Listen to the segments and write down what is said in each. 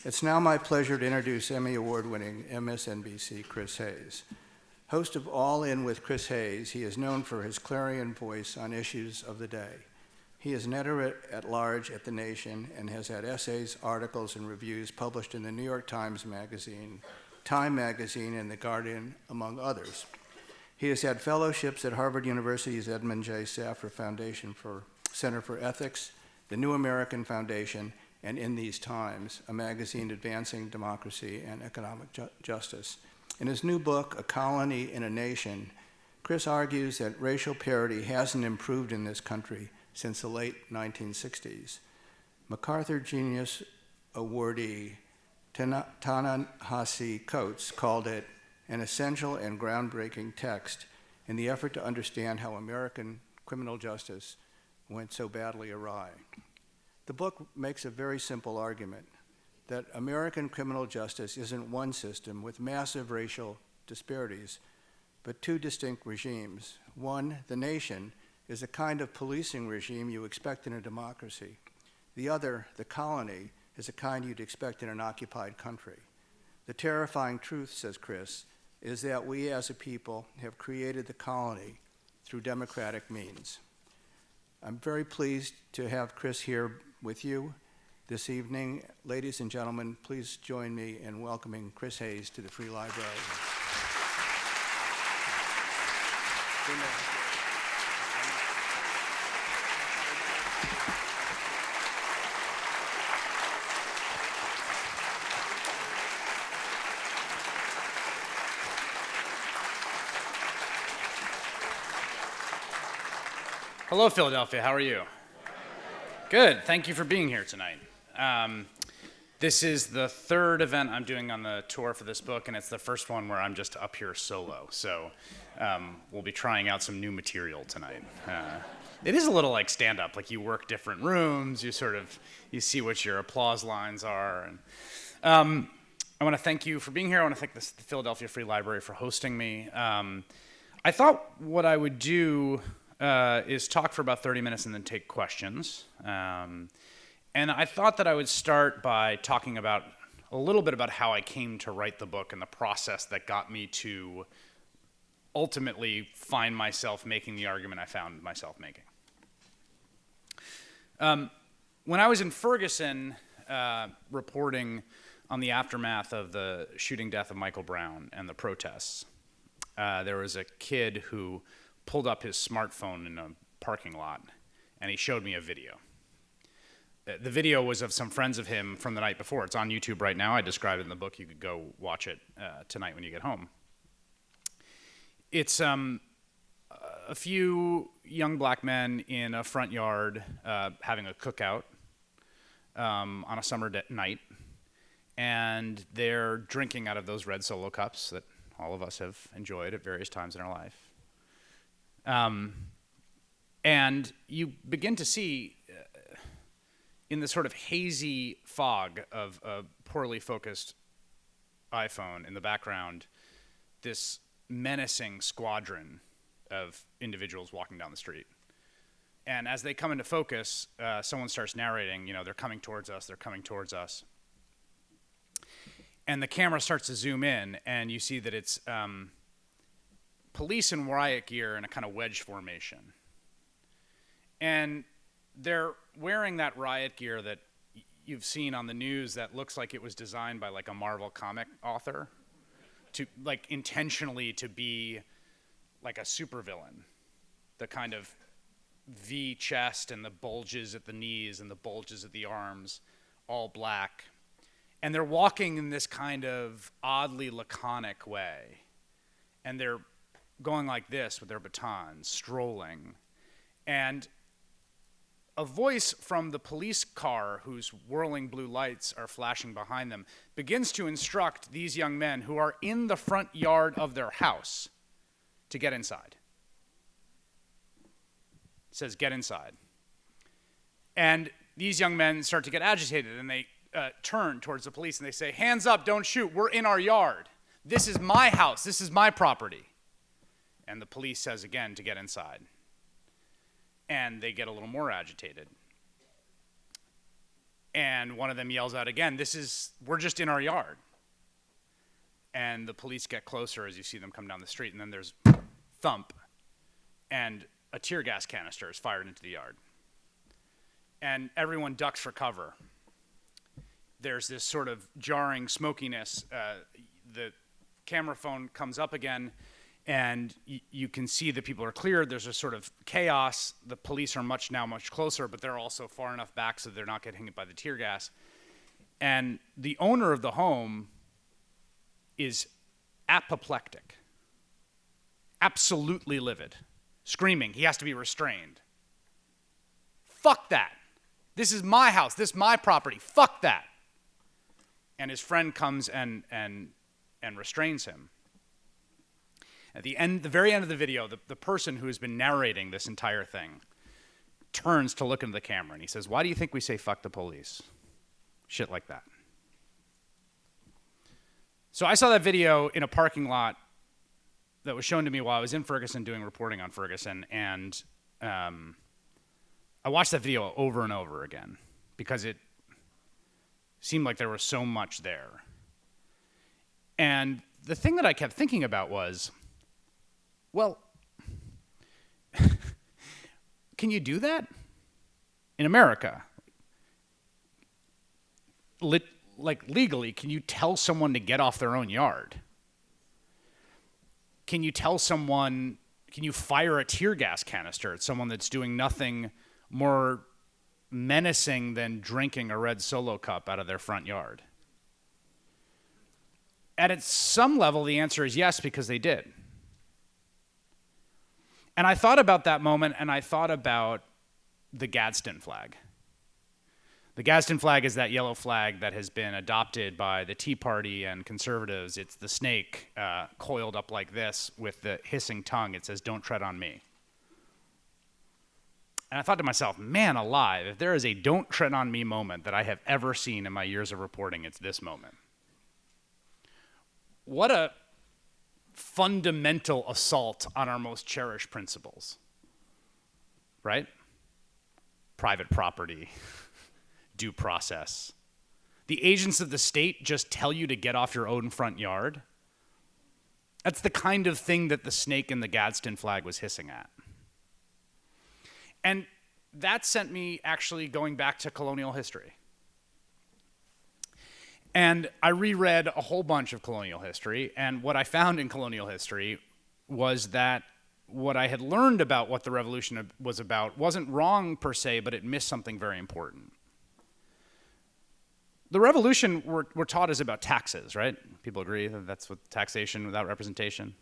It's now my pleasure to introduce Emmy Award-winning MSNBC Chris Hayes. Host of All In with Chris Hayes, he is known for his clarion voice on issues of the day. He is an editor-at-large at The Nation and has had essays, articles, and reviews published in the New York Times Magazine, Time Magazine, and The Guardian, among others. He has had fellowships at Harvard University's Edmund J. Safra Foundation for Center for Ethics, the New American Foundation, and In These Times, a magazine advancing democracy and economic justice. In his new book, A Colony in a Nation, Chris argues that racial parity hasn't improved in this country since the late 1960s. MacArthur Genius awardee Ta-Nehisi Coates called it an essential and groundbreaking text in the effort to understand how American criminal justice went so badly awry. The book makes a very simple argument that American criminal justice isn't one system with massive racial disparities, but two distinct regimes. One, the nation, is a kind of policing regime you expect in a democracy. The other, the colony, is a kind you'd expect in an occupied country. The terrifying truth, says Chris, is that we as a people have created the colony through democratic means. I'm very pleased to have Chris here with you this evening. Ladies and gentlemen, please join me in welcoming Chris Hayes to the Free Library. Hello, Philadelphia. How are you? Good. Thank you for being here tonight. This is the third event I'm doing on the tour for this book, and it's the first one where I'm just up here solo. So we'll be trying out some new material tonight. It is a little like stand-up. Like you work different rooms. You see what your applause lines are. And I want to thank you for being here. I want to thank the Philadelphia Free Library for hosting me. I thought what I would do is talk for about 30 minutes and then take questions. And I thought that I would start by talking about a little bit about how I came to write the book and the process that got me to ultimately find myself making the argument I found myself making. When I was in Ferguson reporting on the aftermath of the shooting death of Michael Brown and the protests, there was a kid who pulled up his smartphone in a parking lot, and he showed me a video. The video was of some friends of him from the night before. It's on YouTube right now. I describe it in the book. You could go watch it tonight when you get home. It's a few young black men in a front yard having a cookout on a summer night, and they're drinking out of those red Solo cups that all of us have enjoyed at various times in our life. And you begin to see in the sort of hazy fog of a poorly focused iPhone in the background, this menacing squadron of individuals walking down the street. And as they come into focus, someone starts narrating, they're coming towards us, they're coming towards us. And the camera starts to zoom in, and you see that it's police in riot gear in a kind of wedge formation. And they're wearing that riot gear that you've seen on the news that looks like it was designed by like a Marvel comic author to like intentionally to be like a supervillain. The kind of V chest and the bulges at the knees and the bulges at the arms, all black. And they're walking in this kind of oddly laconic way. And they're going like this with their batons, strolling. And a voice from the police car whose whirling blue lights are flashing behind them begins to instruct these young men who are in the front yard of their house to get inside. It says, get inside. And these young men start to get agitated, and they turn towards the police and they say, hands up, don't shoot, we're in our yard. This is my house, this is my property. And the police says again to get inside. And they get a little more agitated. And one of them yells out again, we're just in our yard. And the police get closer as you see them come down the street, and then there's thump, and a tear gas canister is fired into the yard. And everyone ducks for cover. There's this sort of jarring smokiness. The camera phone comes up again, and you can see that people are cleared. There's a sort of chaos. The police are much closer, but they're also far enough back so they're not getting hit by the tear gas. And the owner of the home is apoplectic, absolutely livid, screaming. He has to be restrained. Fuck that. This is my house. This is my property. Fuck that. And his friend comes and restrains him. At the very end of the video, the person who has been narrating this entire thing turns to look into the camera and he says, "Why do you think we say fuck the police?" Shit like that. So I saw that video in a parking lot that was shown to me while I was in Ferguson doing reporting on Ferguson, and I watched that video over and over again because it seemed like there was so much there. And the thing that I kept thinking about was, well, can you do that in America? Legally, can you tell someone to get off their own yard? Can you fire a tear gas canister at someone that's doing nothing more menacing than drinking a red Solo cup out of their front yard? And at some level, the answer is yes, because they did. And I thought about that moment, and I thought about the Gadsden flag. The Gadsden flag is that yellow flag that has been adopted by the Tea Party and conservatives. It's the snake coiled up like this with the hissing tongue. It says, "Don't tread on me." And I thought to myself, man alive, if there is a "don't tread on me" moment that I have ever seen in my years of reporting, it's this moment. What a fundamental assault on our most cherished principles, right? Private property, due process. The agents of the state just tell you to get off your own front yard. That's the kind of thing that the snake in the Gadsden flag was hissing at. And that sent me actually going back to colonial history. And I reread a whole bunch of colonial history, and what I found in colonial history was that what I had learned about what the revolution was about wasn't wrong per se, but it missed something very important. The revolution we're taught is about taxes, right? People agree that that's what taxation without representation?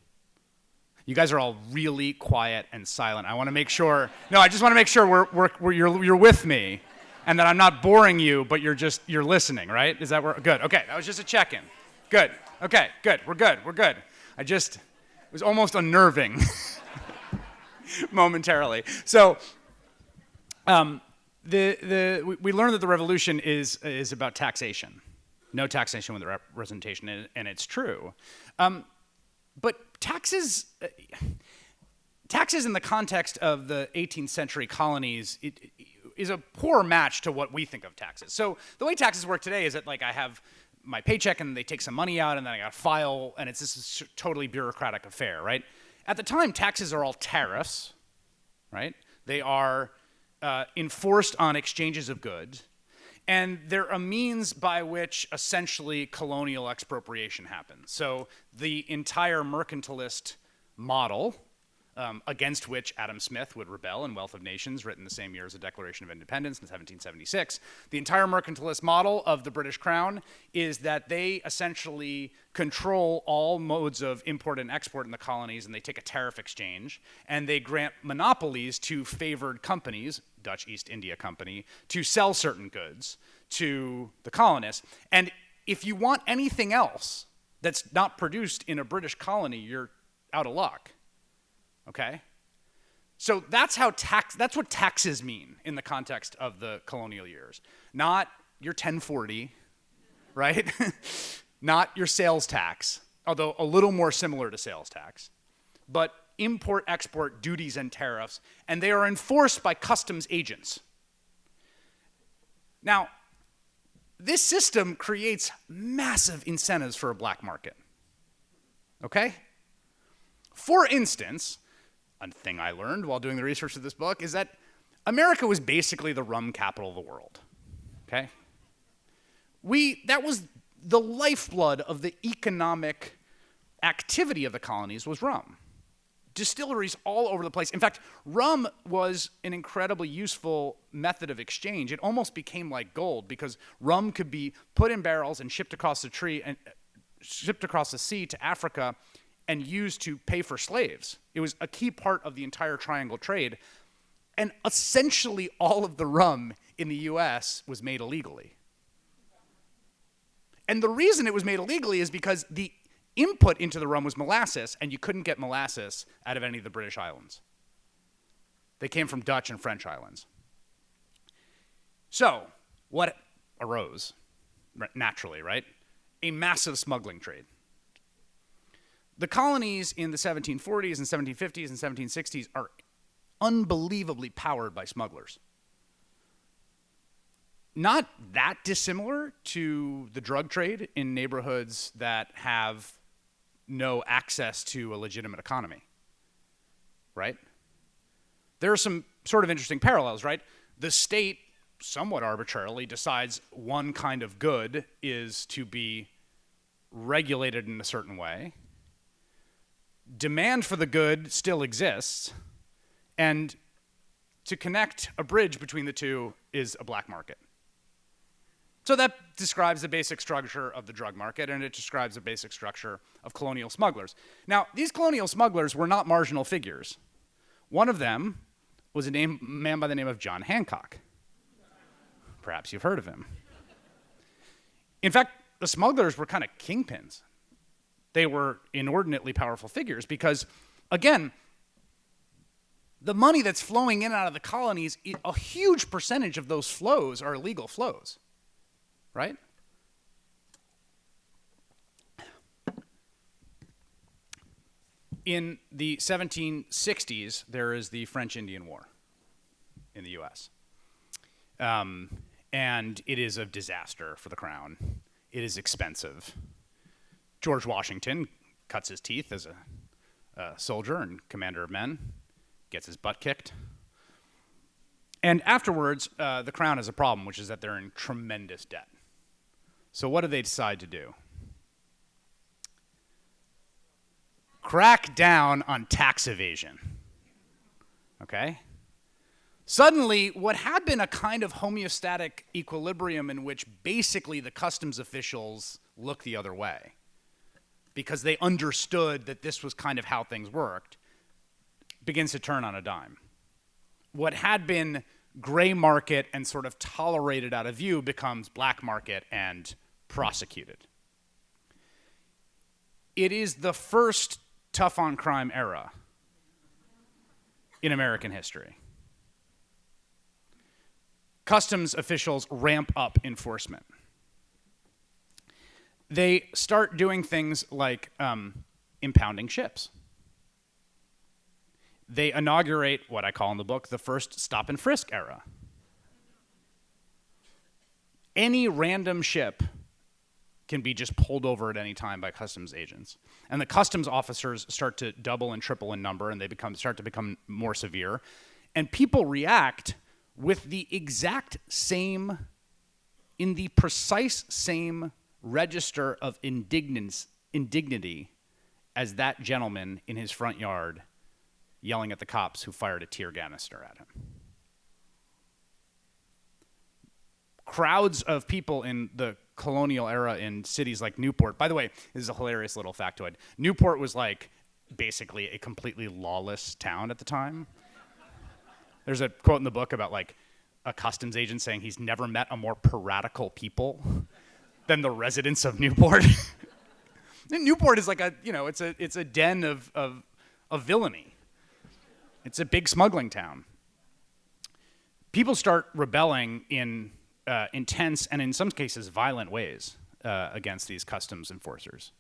You guys are all really quiet and silent. I want to make sure, I just want to make sure you're with me, and that I'm not boring you, but you're listening, right? Is that good? Okay, that was just a check-in. Good. Okay, good. We're good. It was almost unnerving momentarily. So, we learned that the revolution is about taxation. No taxation with representation, and it's true. But taxes in the context of the 18th century colonies is a poor match to what we think of taxes. So the way taxes work today is that I have my paycheck and they take some money out and then I got to file, and it's this totally bureaucratic affair, right? At the time, taxes are all tariffs, right? They are enforced on exchanges of goods, and they're a means by which essentially colonial expropriation happens. So the entire mercantilist model, against which Adam Smith would rebel in Wealth of Nations, written the same year as the Declaration of Independence in 1776. The entire mercantilist model of the British Crown is that they essentially control all modes of import and export in the colonies, and they take a tariff exchange, and they grant monopolies to favored companies, Dutch East India Company, to sell certain goods to the colonists. And if you want anything else that's not produced in a British colony, you're out of luck. Okay? So that's what taxes mean in the context of the colonial years. Not your 1040, right? Not your sales tax, although a little more similar to sales tax, but import, export, duties, and tariffs, and they are enforced by customs agents. Now, this system creates massive incentives for a black market. Okay? For instance, a thing I learned while doing the research of this book is that America was basically the rum capital of the world. Okay? That was the lifeblood of the economic activity of the colonies was rum. Distilleries all over the place. In fact, rum was an incredibly useful method of exchange. It almost became like gold because rum could be put in barrels and shipped across the sea to Africa and used to pay for slaves. It was a key part of the entire triangle trade. And essentially all of the rum in the US was made illegally. And the reason it was made illegally is because the input into the rum was molasses, and you couldn't get molasses out of any of the British islands. They came from Dutch and French islands. So, what arose? Naturally, right? A massive smuggling trade. The colonies in the 1740s and 1750s and 1760s are unbelievably powered by smugglers. Not that dissimilar to the drug trade in neighborhoods that have no access to a legitimate economy, right? There are some sort of interesting parallels, right? The state, somewhat arbitrarily, decides one kind of good is to be regulated in a certain way. Demand for the good still exists, and to connect a bridge between the two is a black market. So that describes the basic structure of the drug market, and it describes the basic structure of colonial smugglers. Now, these colonial smugglers were not marginal figures. One of them was a man by the name of John Hancock. Perhaps you've heard of him. In fact, the smugglers were kind of kingpins. They were inordinately powerful figures because, again, the money that's flowing in and out of the colonies, a huge percentage of those flows are illegal flows. Right? In the 1760s, there is the French Indian War in the US. And it is a disaster for the crown. It is expensive. George Washington cuts his teeth as a soldier and commander of men, gets his butt kicked. And afterwards, the crown has a problem, which is that they're in tremendous debt. So what do they decide to do? Crack down on tax evasion. Okay? Suddenly, what had been a kind of homeostatic equilibrium in which basically the customs officials looked the other way because they understood that this was kind of how things worked, begins to turn on a dime. What had been gray market and sort of tolerated out of view becomes black market and prosecuted. It is the first tough on crime era in American history. Customs officials ramp up enforcement. They start doing things like impounding ships. They inaugurate what I call in the book the first stop and frisk era. Any random ship can be just pulled over at any time by customs agents. And the customs officers start to double and triple in number, and they start to become more severe. And people react with the exact same, in the precise same register of indignity as that gentleman in his front yard yelling at the cops who fired a tear canister at him. Crowds of people in the colonial era in cities like Newport. By the way, this is a hilarious little factoid. Newport was like basically a completely lawless town at the time. There's a quote in the book about like a customs agent saying he's never met a more piratical people than the residents of Newport. Newport is like it's a den of villainy. It's a big smuggling town. People start rebelling in intense and in some cases violent ways against these customs enforcers.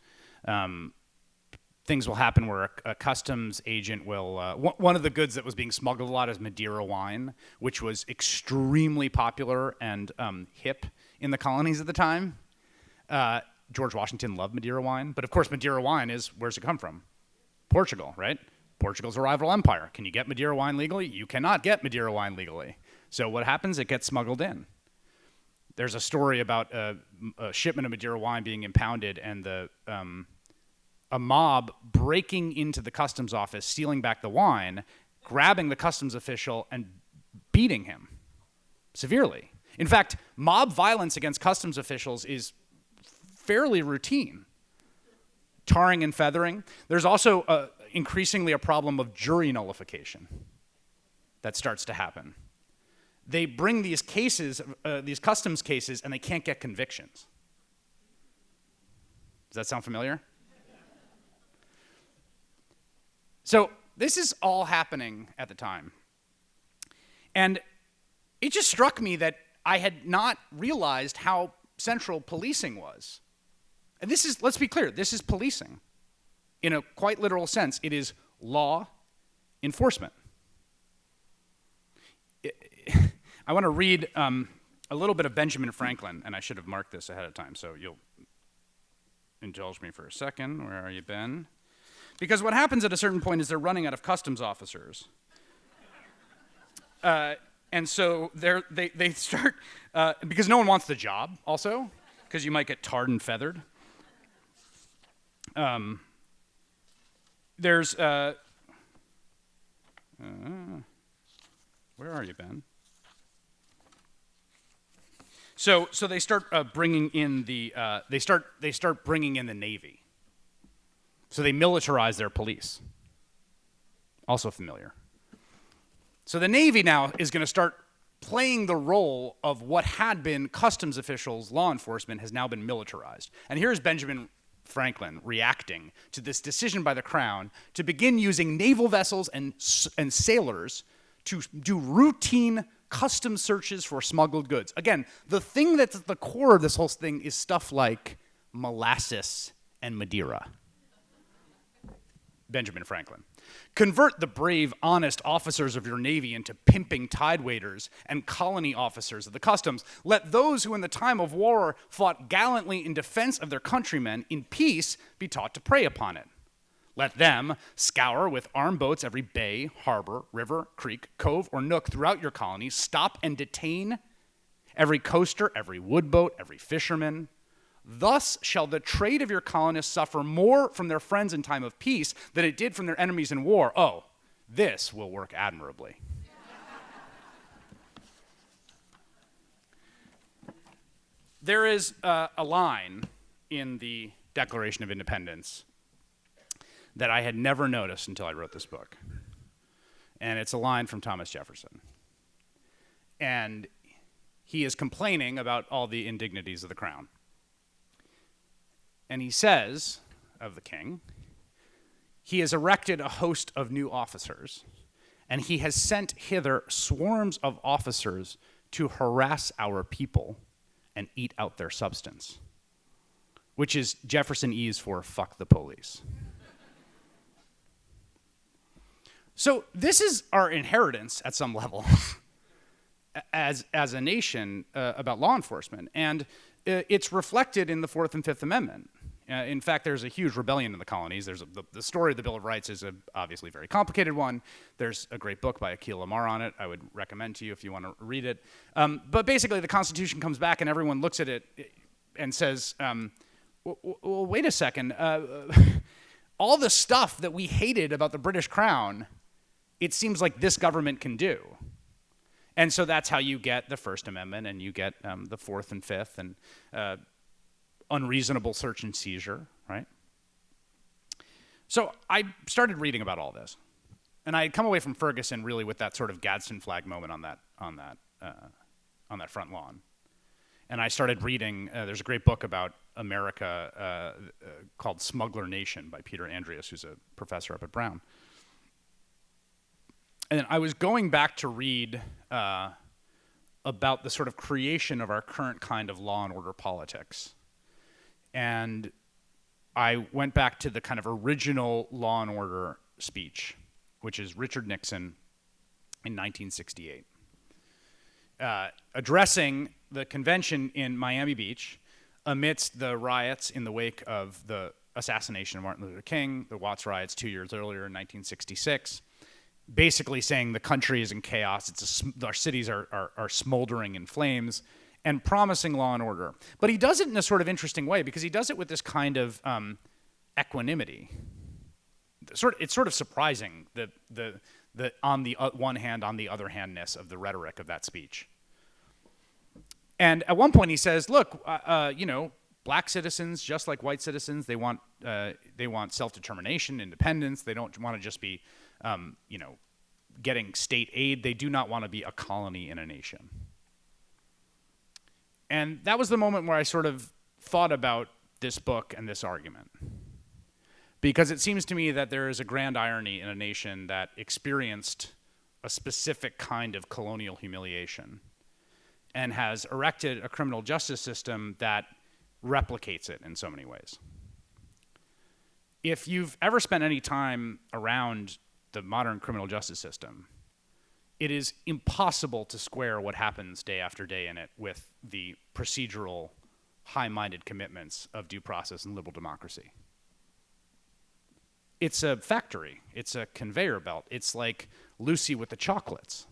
Things will happen where a customs agent will, one of the goods that was being smuggled a lot is Madeira wine, which was extremely popular and hip in the colonies at the time. George Washington loved Madeira wine, but of course Madeira wine where's it come from? Portugal, right? Portugal's a rival empire. Can you get Madeira wine legally? You cannot get Madeira wine legally. So what happens? It gets smuggled in. There's a story about a shipment of Madeira wine being impounded and a mob breaking into the customs office, stealing back the wine, grabbing the customs official and beating him severely. In fact, mob violence against customs officials is fairly routine. Tarring and feathering. There's also increasingly a problem of jury nullification that starts to happen. They bring these cases, these customs cases, and they can't get convictions. Does that sound familiar? So this is all happening at the time. And it just struck me that I had not realized how central policing was. And this is, let's be clear, this is policing. In a quite literal sense, it is law enforcement. I want to read a little bit of Benjamin Franklin, and I should have marked this ahead of time, so you'll indulge me for a second. Where are you, Ben? Because what happens at a certain point is they're running out of customs officers. And so they start, because no one wants the job also, because you might get tarred and feathered. There's, where are you, Ben? So they start bringing in they start bringing in the Navy. So they militarize their police. Also familiar. So the Navy now is going to start playing the role of what had been customs officials, law enforcement, has now been militarized. And here's Benjamin Franklin reacting to this decision by the Crown to begin using naval vessels and sailors to do routine customs searches for smuggled goods. Again, the thing that's at the core of this whole thing is stuff like molasses and Madeira. Benjamin Franklin. Convert the brave, honest officers of your Navy into pimping tide waiters and colony officers of the customs. Let those who in the time of war fought gallantly in defense of their countrymen in peace be taught to prey upon it. Let them scour with armed boats every bay, harbor, river, creek, cove, or nook throughout your colonies, stop and detain every coaster, every woodboat, every fisherman. Thus shall the trade of your colonists suffer more from their friends in time of peace than it did from their enemies in war. Oh, this will work admirably. There is a line in the Declaration of Independence that I had never noticed until I wrote this book. And it's a line from Thomas Jefferson. And he is complaining about all the indignities of the crown. And he says of the king, he has erected a host of new officers, and he has sent hither swarms of officers to harass our people and eat out their substance, which is Jeffersonese for fuck the police. So this is our inheritance at some level as a nation about law enforcement, and it's reflected in the Fourth and Fifth Amendment. In fact, there's a huge rebellion in the colonies. The story of the Bill of Rights is obviously a very complicated one. There's a great book by Akhil Amar on it. I would recommend to you if you want to read it. But basically, the Constitution comes back and everyone looks at it and says, well, wait a second. All the stuff that we hated about the British Crown, it seems like this government can do. And so that's how you get the First Amendment and you get the Fourth and Fifth and unreasonable search and seizure, right? So I started reading about all this, and I had come away from Ferguson really with that sort of Gadsden flag moment on that front lawn. And I started reading. There's a great book about America called Smuggler Nation by Peter Andreas, who's a professor up at Brown. And I was going back to read about the sort of creation of our current kind of law and order politics. And I went back to the kind of original Law and Order speech, which is Richard Nixon in 1968. addressing the convention in Miami Beach amidst the riots in the wake of the assassination of Martin Luther King, the Watts riots 2 years earlier in 1966, basically saying the country is in chaos, our cities are smoldering in flames, and promising law and order. But he does it in a sort of interesting way, because he does it with this kind of equanimity. It's sort of surprising, the on the one hand, on the other handness of the rhetoric of that speech. And at one point he says, look, black citizens, just like white citizens, they want self-determination, independence. They don't want to just be, getting state aid. They do not want to be a colony in a nation. And that was the moment where I sort of thought about this book and this argument. Because it seems to me that there is a grand irony in a nation that experienced a specific kind of colonial humiliation and has erected a criminal justice system that replicates it in so many ways. If you've ever spent any time around the modern criminal justice system, it is impossible to square what happens day after day in it with the procedural, high-minded commitments of due process and liberal democracy. It's a factory. It's a conveyor belt. It's like Lucy with the chocolates.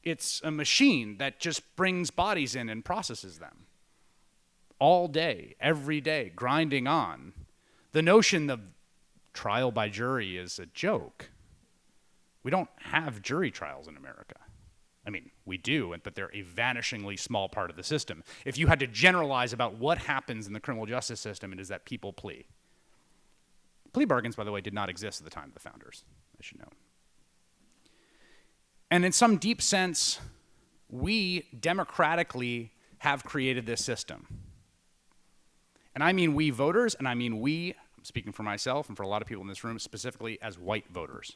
It's a machine that just brings bodies in and processes them all day, every day, grinding on. The notion of trial by jury is a joke. We don't have jury trials in America. I mean, we do, but they're a vanishingly small part of the system. If you had to generalize about what happens in the criminal justice system, it is that people plea. Plea bargains, by the way, did not exist at the time of the founders, I should note. And in some deep sense, we democratically have created this system. And I mean we voters, and I mean we, I'm speaking for myself and for a lot of people in this room, specifically as white voters.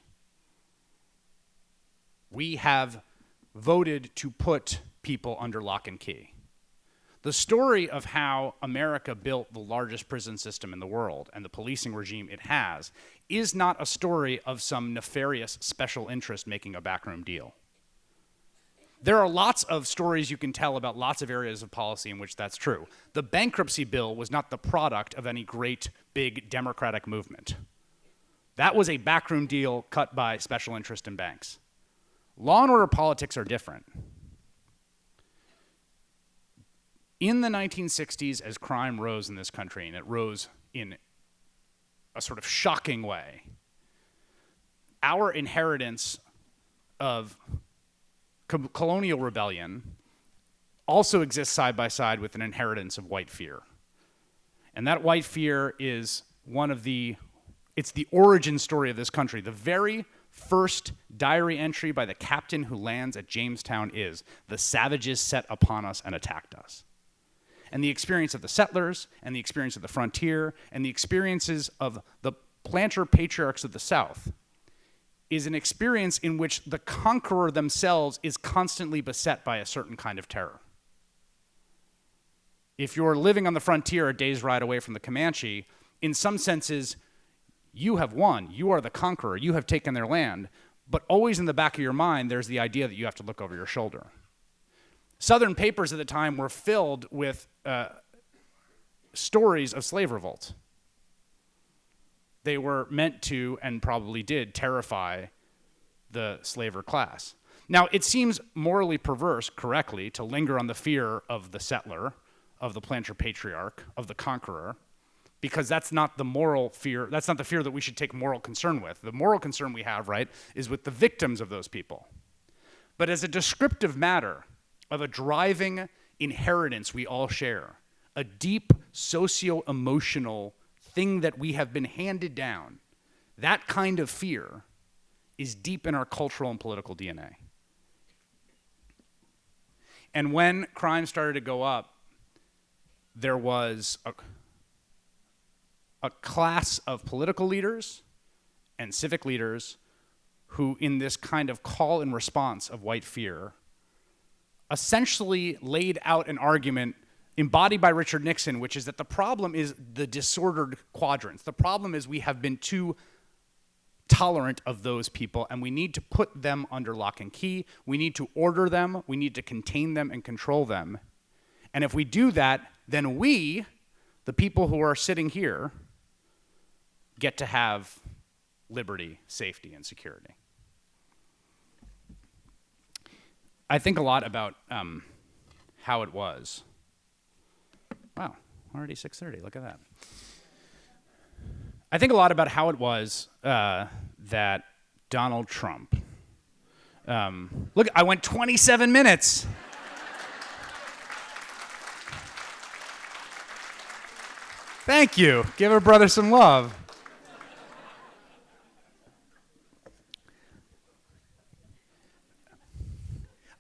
We have voted to put people under lock and key. The story of how America built the largest prison system in the world and the policing regime it has is not a story of some nefarious special interest making a backroom deal. There are lots of stories you can tell about lots of areas of policy in which that's true. The bankruptcy bill was not the product of any great big democratic movement. That was a backroom deal cut by special interest in banks. Law and order politics are different. In the 1960s, as crime rose in this country, and it rose in a sort of shocking way, our inheritance of colonial rebellion also exists side by side with an inheritance of white fear. And that white fear is it's the origin story of this country. The very first diary entry by the captain who lands at Jamestown is, "The savages set upon us and attacked us." And the experience of the settlers, and the experience of the frontier, and the experiences of the planter patriarchs of the South is an experience in which the conqueror themselves is constantly beset by a certain kind of terror. If you're living on the frontier a day's ride away from the Comanche, in some senses, you have won. You are the conqueror. You have taken their land. But always in the back of your mind, there's the idea that you have to look over your shoulder. Southern papers at the time were filled with stories of slave revolt. They were meant to, and probably did, terrify the slaver class. Now, it seems morally perverse, correctly, to linger on the fear of the settler, of the planter patriarch, of the conqueror, because that's not the moral fear, that's not the fear that we should take moral concern with. The moral concern we have, right, is with the victims of those people. But as a descriptive matter of a driving inheritance we all share, a deep socio-emotional thing that we have been handed down, that kind of fear is deep in our cultural and political DNA. And when crime started to go up, there was a class of political leaders and civic leaders who, in this kind of call and response of white fear, essentially laid out an argument embodied by Richard Nixon, which is that the problem is the disordered quadrants. The problem is we have been too tolerant of those people, and we need to put them under lock and key. We need to order them. We need to contain them and control them. And if we do that, then we, the people who are sitting here, get to have liberty, safety, and security. I think a lot about how it was. Wow, already 6:30, look at that. I think a lot about how it was that Donald Trump, look, I went 27 minutes. Thank you. Give our brother some love.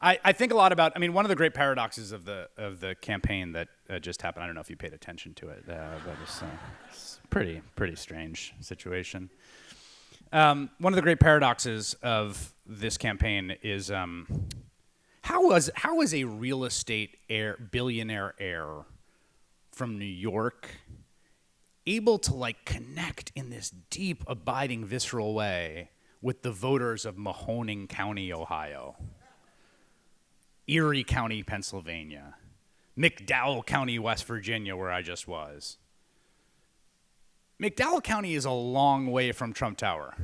I think a lot about, one of the great paradoxes of the campaign that just happened, I don't know if you paid attention to it, but it's pretty strange situation. One of the great paradoxes of this campaign is how was a real estate billionaire heir from New York able to connect in this deep, abiding, visceral way with the voters of Mahoning County, Ohio, Erie County, Pennsylvania, McDowell County, West Virginia, where I just was. McDowell County is a long way from Trump Tower.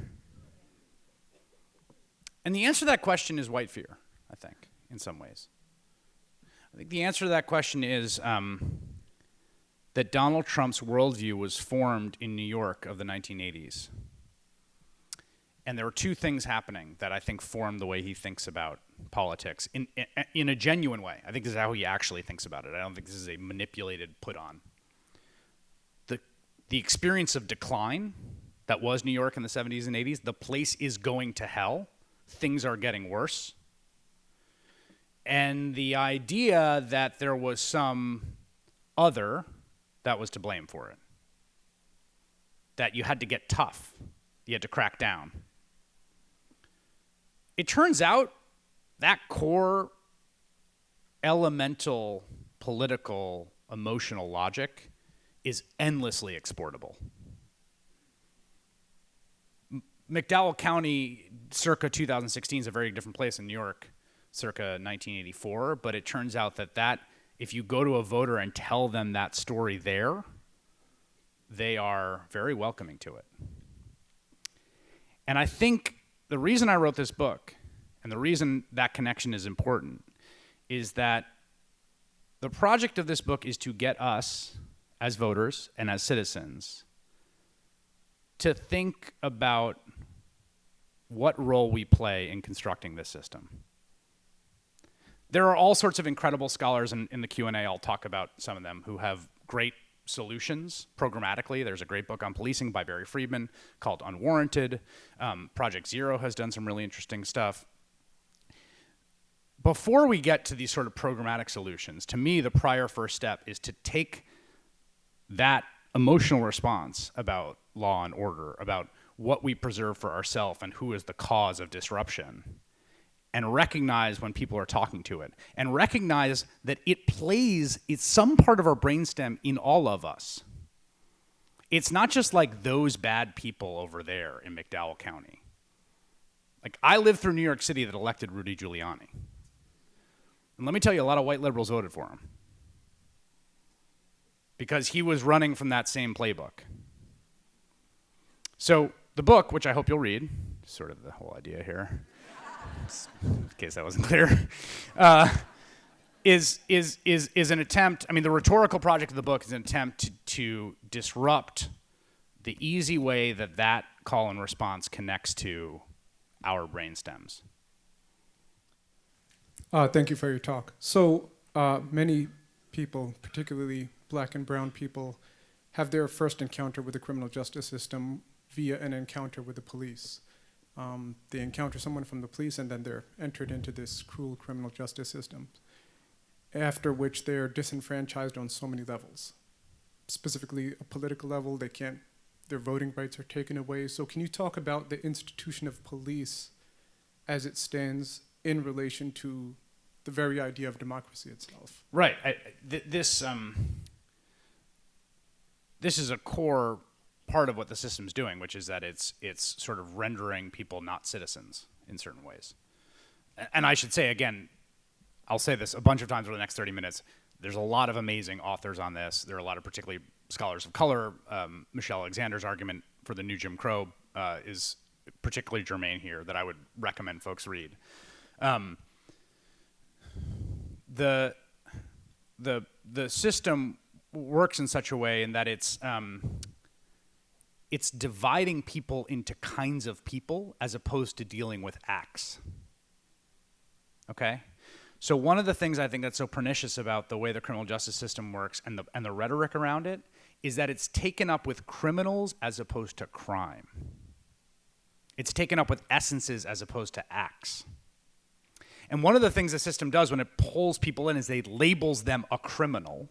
And the answer to that question is white fear, I think, in some ways. I think the answer to that question is that Donald Trump's worldview was formed in New York of the 1980s. And there were two things happening that I think formed the way he thinks about politics in a genuine way. I think this is how he actually thinks about it. I don't think this is a manipulated put on. The experience of decline that was New York in the 70s and 80s, the place is going to hell. Things are getting worse. And the idea that there was some other that was to blame for it. That you had to get tough. You had to crack down. It turns out that core elemental political emotional logic is endlessly exportable. McDowell County circa 2016 is a very different place in New York circa 1984, but it turns out that if you go to a voter and tell them that story there, they are very welcoming to it. And I think the reason I wrote this book and the reason that connection is important is that the project of this book is to get us as voters and as citizens to think about what role we play in constructing this system. There are all sorts of incredible scholars in the Q&A, I'll talk about some of them, who have great solutions programmatically. There's a great book on policing by Barry Friedman called Unwarranted. Project Zero has done some really interesting stuff. Before we get to these sort of programmatic solutions, to me, the prior first step is to take that emotional response about law and order, about what we preserve for ourselves and who is the cause of disruption, and recognize when people are talking to it, and recognize that it's some part of our brainstem in all of us. It's not just like those bad people over there in McDowell County. Like, I lived through New York City that elected Rudy Giuliani. And let me tell you, a lot of white liberals voted for him because he was running from that same playbook. So the book, which I hope you'll read, sort of the whole idea here, in case that wasn't clear, is an attempt. The rhetorical project of the book is an attempt to disrupt the easy way that call and response connects to our brainstems. Thank you for your talk. So many people, particularly black and brown people, have their first encounter with the criminal justice system via an encounter with the police. They encounter someone from the police and then they're entered into this cruel criminal justice system, after which they're disenfranchised on so many levels. Specifically, a political level, their voting rights are taken away. So can you talk about the institution of police as it stands in relation to the very idea of democracy itself? Right. This is a core part of what the system's doing, which is that it's sort of rendering people not citizens in certain ways. And I should say, again, I'll say this a bunch of times over the next 30 minutes, there's a lot of amazing authors on this. There are a lot of particularly scholars of color. Michelle Alexander's argument for the new Jim Crow is particularly germane here that I would recommend folks read. The system works in such a way in that it's dividing people into kinds of people as opposed to dealing with acts. Okay? So one of the things I think that's so pernicious about the way the criminal justice system works and the rhetoric around it is that it's taken up with criminals as opposed to crime. It's taken up with essences as opposed to acts. And one of the things the system does when it pulls people in is they labels them a criminal,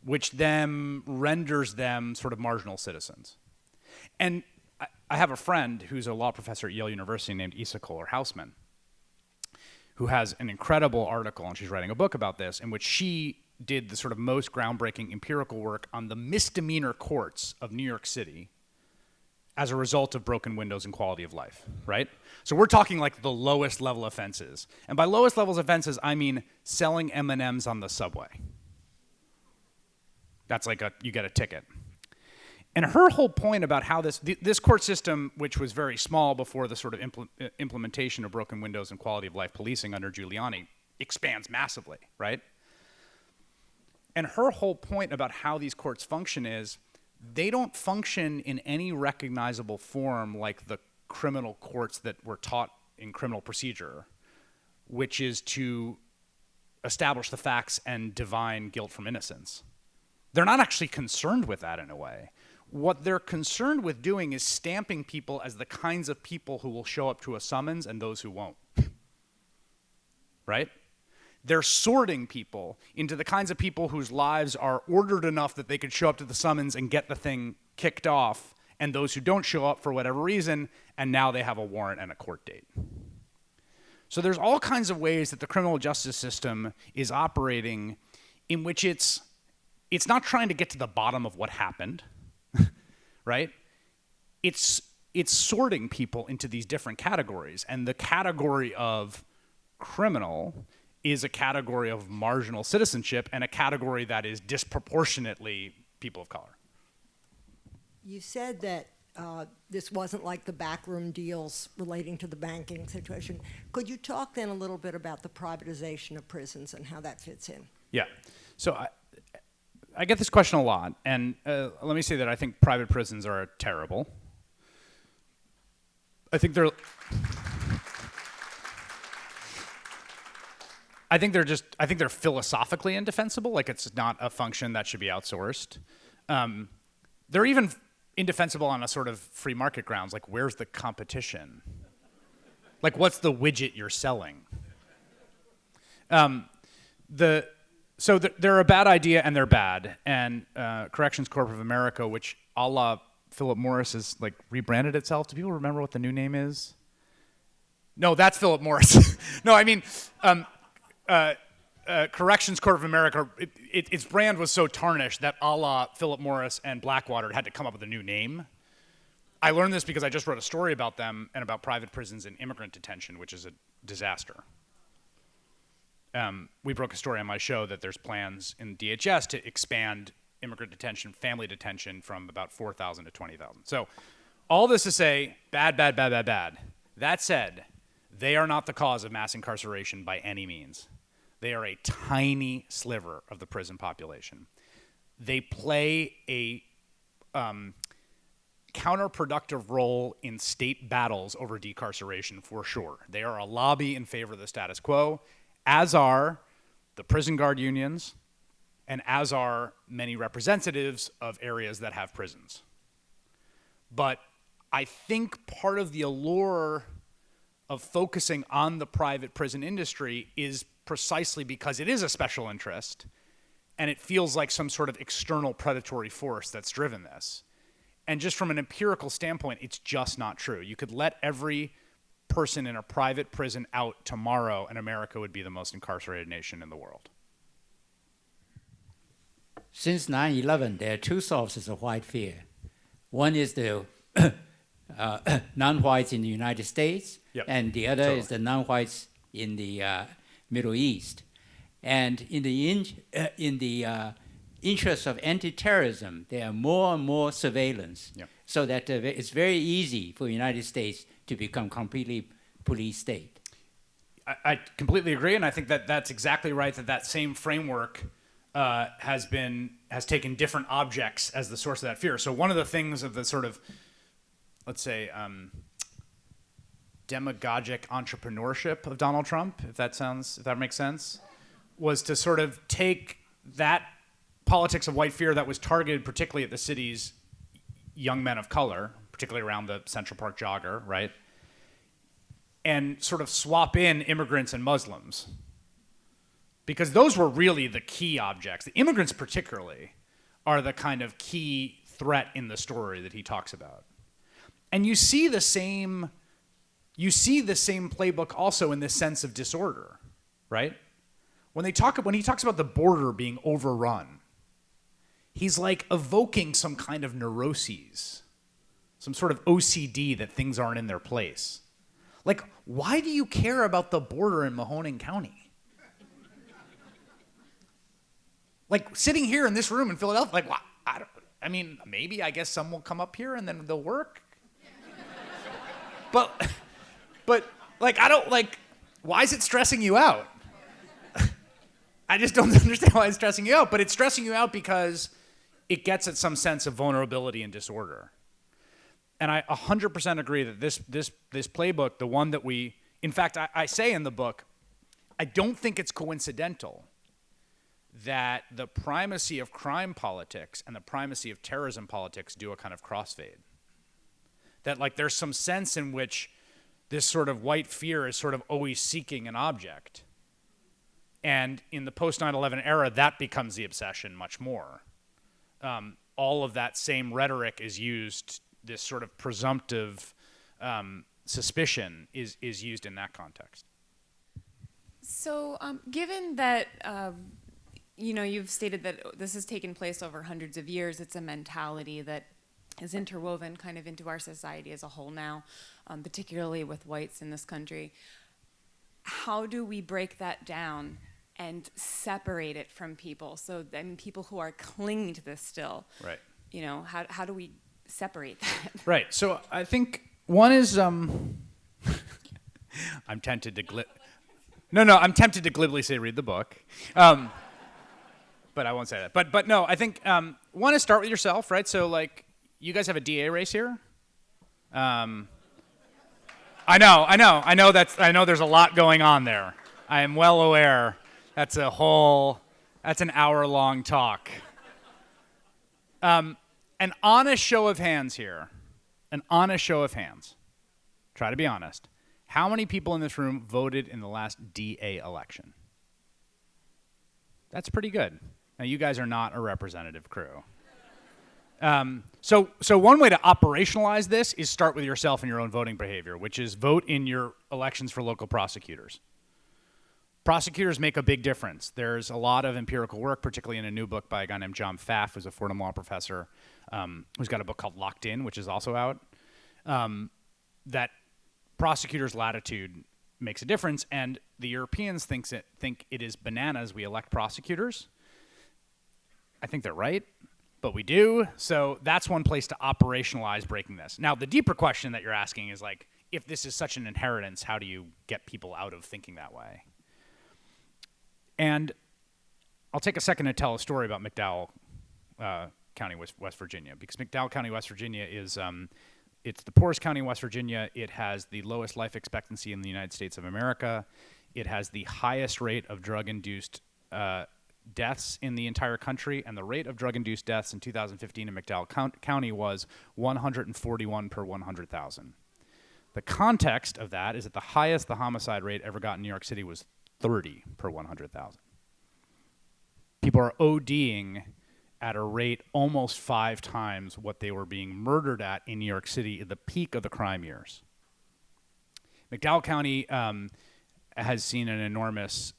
which then renders them sort of marginal citizens. And I have a friend who's a law professor at Yale University named Isa Kohler-Hausman, who has an incredible article, and she's writing a book about this, in which she did the sort of most groundbreaking empirical work on the misdemeanor courts of New York City as a result of broken windows and quality of life, right? So we're talking like the lowest level offenses. And by lowest levels offenses, I mean selling M&Ms on the subway. That's like you get a ticket. And her whole point about how this court system, which was very small before the sort of implementation of broken windows and quality of life policing under Giuliani, expands massively, right? And her whole point about how these courts function is they don't function in any recognizable form like the criminal courts that were taught in criminal procedure, which is to establish the facts and divine guilt from innocence. They're not actually concerned with that in a way. What they're concerned with doing is stamping people as the kinds of people who will show up to a summons and those who won't. Right? They're sorting people into the kinds of people whose lives are ordered enough that they could show up to the summons and get the thing kicked off, and those who don't show up for whatever reason, and now they have a warrant and a court date. So there's all kinds of ways that the criminal justice system is operating in which it's not trying to get to the bottom of what happened, right? It's sorting people into these different categories, and the category of criminal is a category of marginal citizenship and a category that is disproportionately people of color. You said that this wasn't like the backroom deals relating to the banking situation. Could you talk then a little bit about the privatization of prisons and how that fits in? Yeah. So I get this question a lot, and let me say that I think private prisons are terrible. I think they're philosophically indefensible. Like it's not a function that should be outsourced. They're even indefensible on a sort of free market grounds. Like where's the competition? Like what's the widget you're selling? So they're a bad idea and they're bad. And Corrections Corp of America, which a la Philip Morris has like rebranded itself. Do people remember what the new name is? No, that's Philip Morris. No, I mean, Corrections Corp of America, its brand was so tarnished that a la Philip Morris and Blackwater had to come up with a new name. I learned this because I just wrote a story about them and about private prisons and immigrant detention, which is a disaster. We broke a story on my show that there's plans in DHS to expand immigrant detention, family detention from about 4,000 to 20,000. So all this to say, bad, bad, bad, bad, bad. That said, they are not the cause of mass incarceration by any means. They are a tiny sliver of the prison population. They play a counterproductive role in state battles over decarceration for sure. They are a lobby in favor of the status quo, as are the prison guard unions, and as are many representatives of areas that have prisons. But I think part of the allure of focusing on the private prison industry is precisely because it is a special interest, and it feels like some sort of external predatory force that's driven this. And just from an empirical standpoint, it's just not true. You could let every person in a private prison out tomorrow, and America would be the most incarcerated nation in the world. Since 9/11, there are two sources of white fear. One is the non-whites in the United States, Yep, and the other is the non-whites in the Middle East. And in the interest of anti-terrorism, there are more and more surveillance, Yep. so that it's very easy for the United States to become completely police state. I completely agree, and I think that that's exactly right. That same framework has taken different objects as the source of that fear. So one of the things of the sort of, let's say, demagogic entrepreneurship of Donald Trump, if that makes sense, was to sort of take that politics of white fear that was targeted particularly at the city's young men of color, particularly around the Central Park jogger, right? And sort of swap in immigrants and Muslims. Because those were really the key objects. The immigrants particularly are the kind of key threat in the story that he talks about. And you see the same playbook also in this sense of disorder, right? When he talks about the border being overrun, he's like evoking some kind of neuroses, some sort of OCD that things aren't in their place. Like, why do you care about the border in Mahoning County? Like, sitting here in this room in Philadelphia, like, well, maybe I guess some will come up here and then they'll work. But like, why is it stressing you out? I just don't understand why it's stressing you out, but it's stressing you out because it gets at some sense of vulnerability and disorder. And I 100% agree that this playbook, the one that in fact, I say in the book, I don't think it's coincidental that the primacy of crime politics and the primacy of terrorism politics do a kind of crossfade. That like there's some sense in which this sort of white fear is sort of always seeking an object. And in the post 9/11 era, that becomes the obsession much more. All of that same rhetoric is used, this sort of presumptive suspicion is used in that context. So given that, you've stated that this has taken place over hundreds of years, it's a mentality that is interwoven kind of into our society as a whole now, particularly with whites in this country. How do we break that down and separate it from people? So people who are clinging to this still, right? How do we separate that? Right. So I think one is I'm tempted to I'm tempted to glibly say read the book, but I won't say that. But no, I think one is start with yourself, right? So like you guys have a DA race here. I know there's a lot going on there. I am well aware. That's an hour-long talk. An honest show of hands here. An honest show of hands. Try to be honest. How many people in this room voted in the last DA election? That's pretty good. Now, you guys are not a representative crew. So one way to operationalize this is start with yourself and your own voting behavior, which is vote in your elections for local prosecutors. Prosecutors make a big difference. There's a lot of empirical work, particularly in a new book by a guy named John Pfaff, who's a Fordham Law professor, who's got a book called Locked In, which is also out, that prosecutors' latitude makes a difference, and the Europeans think it is bananas we elect prosecutors. I think they're right, but we do. So that's one place to operationalize breaking this. Now, the deeper question that you're asking is like, if this is such an inheritance, how do you get people out of thinking that way? And I'll take a second to tell a story about McDowell County, West Virginia, because McDowell County, West Virginia is it's the poorest county in West Virginia. It has the lowest life expectancy in the United States of America. It has the highest rate of drug-induced deaths in the entire country, and the rate of drug-induced deaths in 2015 in McDowell County was 141 per 100,000. The context of that is that the highest the homicide rate ever got in New York City was 30 per 100,000. People are ODing at a rate almost 5 times what they were being murdered at in New York City at the peak of the crime years. McDowell County has seen an enormous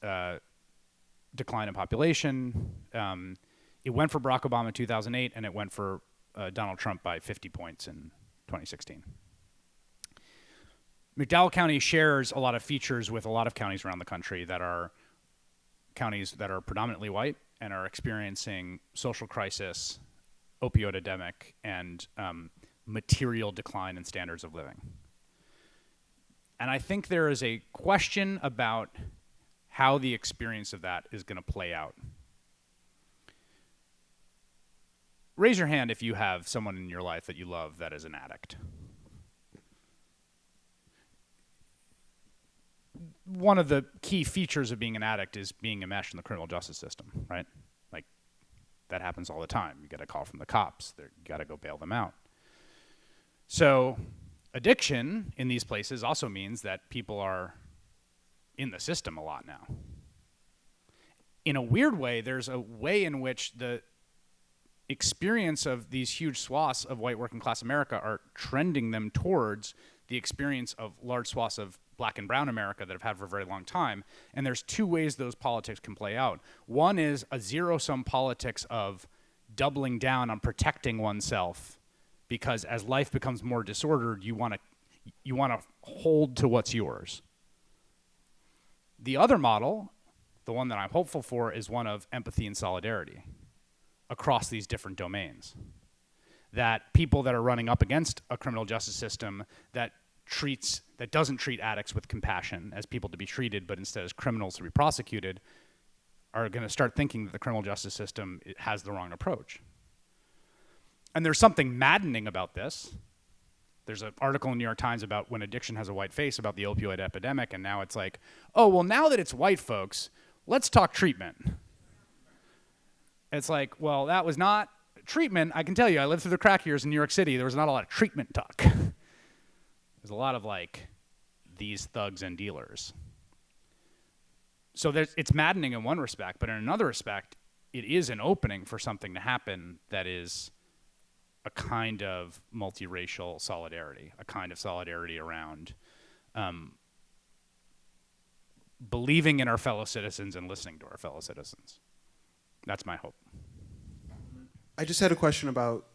decline in population. It went for Barack Obama in 2008, and it went for Donald Trump by 50 points in 2016. McDowell County shares a lot of features with a lot of counties around the country that are counties that are predominantly white and are experiencing social crisis, opioid epidemic, and material decline in standards of living. And I think there is a question about how the experience of that is going to play out. Raise your hand if you have someone in your life that you love that is an addict. One of the key features of being an addict is being enmeshed in the criminal justice system, right? Like, that happens all the time. You get a call from the cops. You got to go bail them out. So addiction in these places also means that people are in the system a lot now. In a weird way, there's a way in which the experience of these huge swaths of white working class America are trending them towards the experience of large swaths of black and brown America that have had for a very long time. And there's two ways those politics can play out. One is a zero-sum politics of doubling down on protecting oneself, because as life becomes more disordered, you want to hold to what's yours. The other model, the one that I'm hopeful for, is one of empathy and solidarity across these different domains. That people that are running up against a criminal justice system that doesn't treat addicts with compassion as people to be treated, but instead as criminals to be prosecuted, are going to start thinking that the criminal justice system has the wrong approach. And there's something maddening about this. There's an article in the New York Times about when addiction has a white face about the opioid epidemic, and now it's like, oh, well, now that it's white folks, let's talk treatment. It's like, well, that was not treatment. I can tell you, I lived through the crack years in New York City. There was not a lot of treatment talk. There's a lot of like, these thugs and dealers. So it's maddening in one respect, but in another respect, it is an opening for something to happen that is a kind of multiracial solidarity, a kind of solidarity around believing in our fellow citizens and listening to our fellow citizens. That's my hope. I just had a question about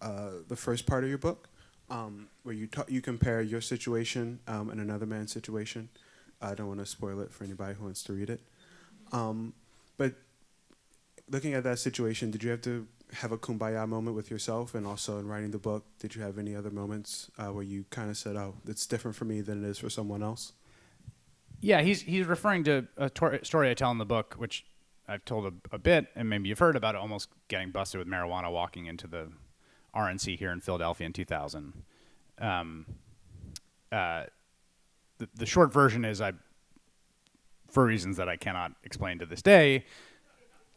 the first part of your book, where you compare your situation and another man's situation. I don't want to spoil it for anybody who wants to read it. But looking at that situation, did you have to have a kumbaya moment with yourself? And also in writing the book, did you have any other moments where you kind of said, oh, it's different for me than it is for someone else? Yeah, he's referring to a story I tell in the book, which I've told a bit, and maybe you've heard about it, almost getting busted with marijuana walking into the RNC here in Philadelphia in 2000. The short version is for reasons that I cannot explain to this day,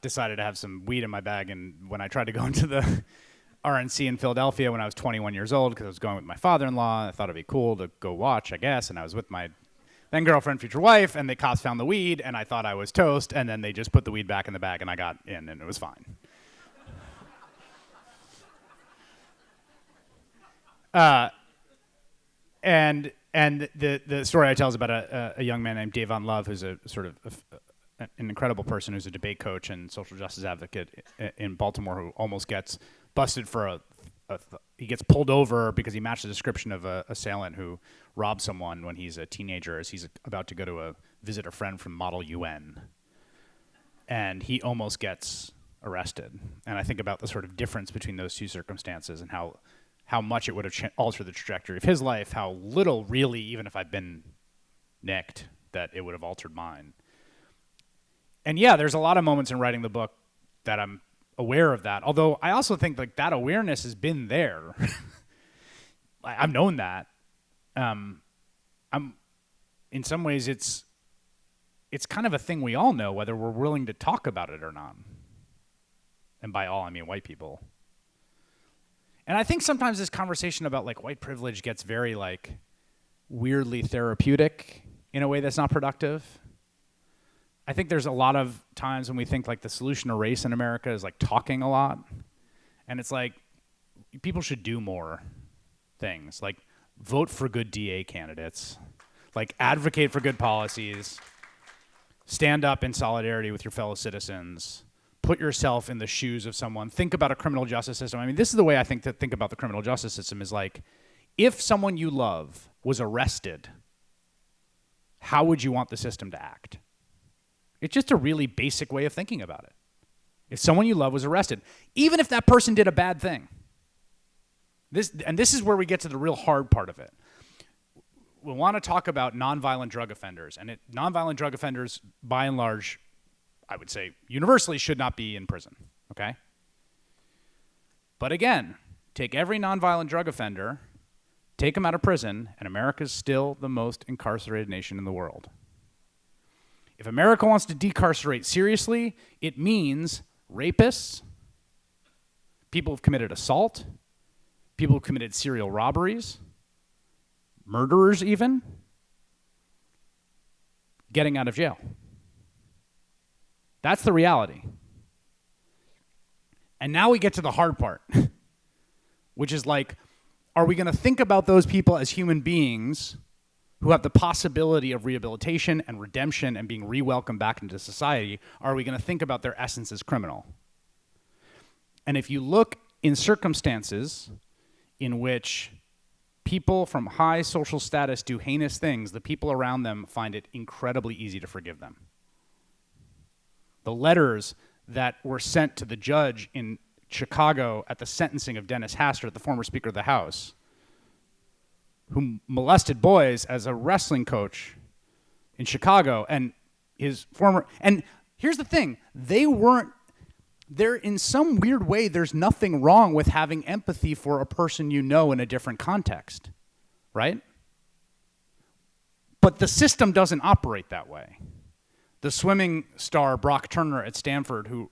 decided to have some weed in my bag, and when I tried to go into the RNC in Philadelphia when I was 21 years old, because I was going with my father-in-law, I thought it'd be cool to go watch, I guess, and I was with my then girlfriend, future wife, and the cops found the weed, and I thought I was toast, and then they just put the weed back in the bag, and I got in, and it was fine. And the story I tell is about a young man named Davon Love, who's a sort of an incredible person who's a debate coach and social justice advocate in Baltimore, who almost gets busted for he gets pulled over because he matched the description of a assailant who robbed someone when he's a teenager as he's about to go to visit a friend from Model UN. And he almost gets arrested. And I think about the sort of difference between those two circumstances and how much it would have altered the trajectory of his life, how little really, even if I'd been nicked, that it would have altered mine. And yeah, there's a lot of moments in writing the book that I'm aware of that. Although I also think like that awareness has been there. I've known that. I'm in some ways it's kind of a thing we all know, whether we're willing to talk about it or not. And by all, I mean white people. And I think sometimes this conversation about like white privilege gets very like weirdly therapeutic in a way that's not productive. I think there's a lot of times when we think like the solution to race in America is like talking a lot. And it's like people should do more things, like vote for good DA candidates, like advocate for good policies, stand up in solidarity with your fellow citizens, put yourself in the shoes of someone. Think about a criminal justice system. I mean, this is the way I think to think about the criminal justice system is like, if someone you love was arrested, how would you want the system to act? It's just a really basic way of thinking about it. If someone you love was arrested, even if that person did a bad thing, this is where we get to the real hard part of it. We want to talk about nonviolent drug offenders, and nonviolent drug offenders, by and large, I would say universally should not be in prison, okay? But again, take every nonviolent drug offender, take them out of prison, and America's still the most incarcerated nation in the world. If America wants to decarcerate seriously, it means rapists, people who've committed assault, people who've committed serial robberies, murderers even, getting out of jail. That's the reality. And now we get to the hard part, which is like, are we going to think about those people as human beings who have the possibility of rehabilitation and redemption and being re-welcomed back into society? Or are we going to think about their essence as criminal? And if you look in circumstances in which people from high social status do heinous things, the people around them find it incredibly easy to forgive them. The letters that were sent to the judge in Chicago at the sentencing of Dennis Hastert, the former Speaker of the House, who molested boys as a wrestling coach in Chicago, and his former, and here's the thing, there in some weird way, there's nothing wrong with having empathy for a person you know in a different context, right? But the system doesn't operate that way. The swimming star Brock Turner at Stanford, who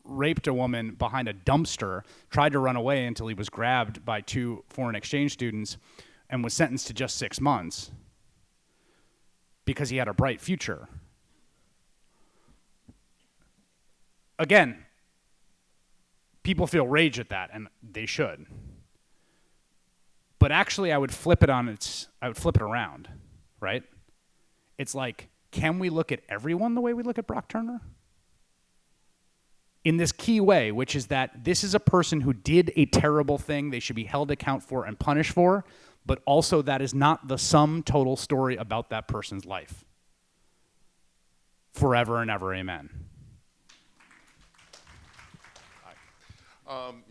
raped a woman behind a dumpster, tried to run away until he was grabbed by 2 foreign exchange students and was sentenced to just 6 months because he had a bright future. Again, people feel rage at that, and they should. But actually, I would flip it around, right? It's like, can we look at everyone the way we look at Brock Turner? In this key way, which is that this is a person who did a terrible thing they should be held account for and punished for, but also that is not the sum total story about that person's life. Forever and ever, amen.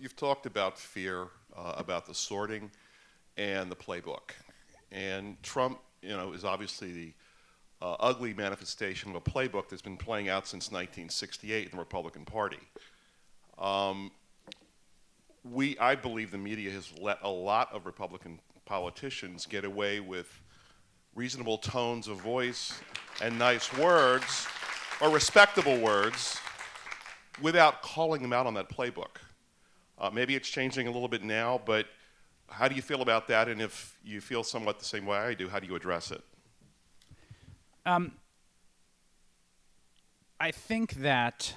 You've talked about fear, about the sorting and the playbook. And Trump, is obviously the ugly manifestation of a playbook that's been playing out since 1968 in the Republican Party. I believe the media has let a lot of Republican politicians get away with reasonable tones of voice and nice words, or respectable words, without calling them out on that playbook. Maybe it's changing a little bit now, but how do you feel about that? And if you feel somewhat the same way I do, how do you address it? I think that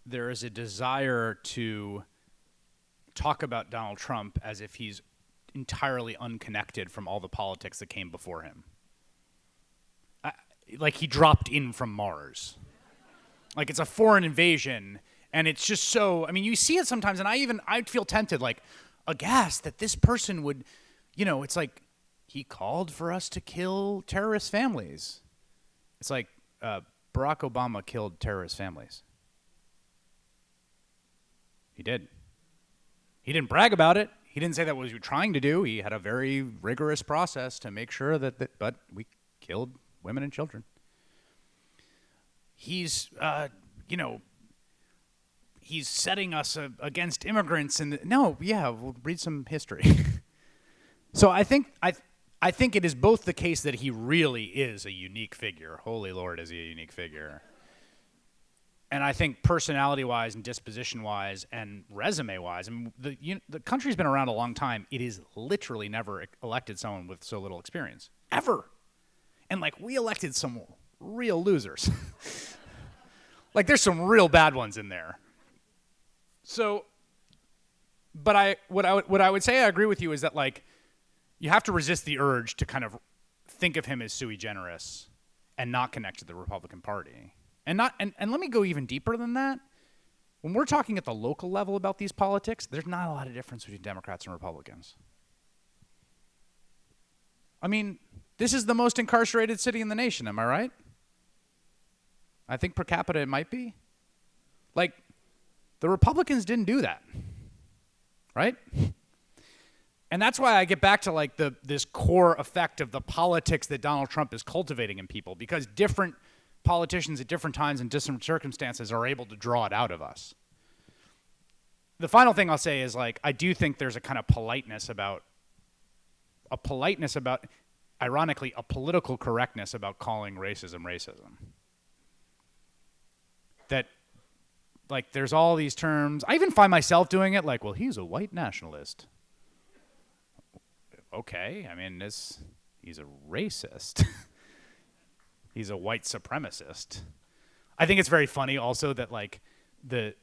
there is a desire to talk about Donald Trump as if he's entirely unconnected from all the politics that came before him. Like he dropped in from Mars. Like it's a foreign invasion, and it's just so, you see it sometimes, and I'd feel tempted, like, aghast that this person would, it's like, he called for us to kill terrorist families. It's like, Barack Obama killed terrorist families. He did. He didn't brag about it. He didn't say that was what he was trying to do. He had a very rigorous process to make sure but we killed women and children. He's, he's setting us against immigrants, and we'll read some history. So I think it is both the case that he really is a unique figure. Holy Lord, is he a unique figure? And I think personality-wise and disposition-wise and resume-wise, the country's been around a long time. It is literally never elected someone with so little experience, ever. And we elected some real losers. There's some real bad ones in there. So, but what I would say I agree with you is that you have to resist the urge to kind of think of him as sui generis and not connect to the Republican Party. And let me go even deeper than that. when we're talking at the local level about these politics, there's not a lot of difference between Democrats and Republicans. I mean, this is the most incarcerated city in the nation, am I right? I think per capita it might be. Like, the Republicans didn't do that, right? And that's why I get back to like this core effect of the politics that Donald Trump is cultivating in people, because different politicians at different times and different circumstances are able to draw it out of us. The final thing I'll say is, like, I do think there's a kind of politeness about, ironically, a political correctness about calling racism racism. That, like, there's all these terms. I even find myself doing it, like, well, he's a white nationalist. Okay, I mean, he's a racist. He's a white supremacist. I think it's very funny also that, like, the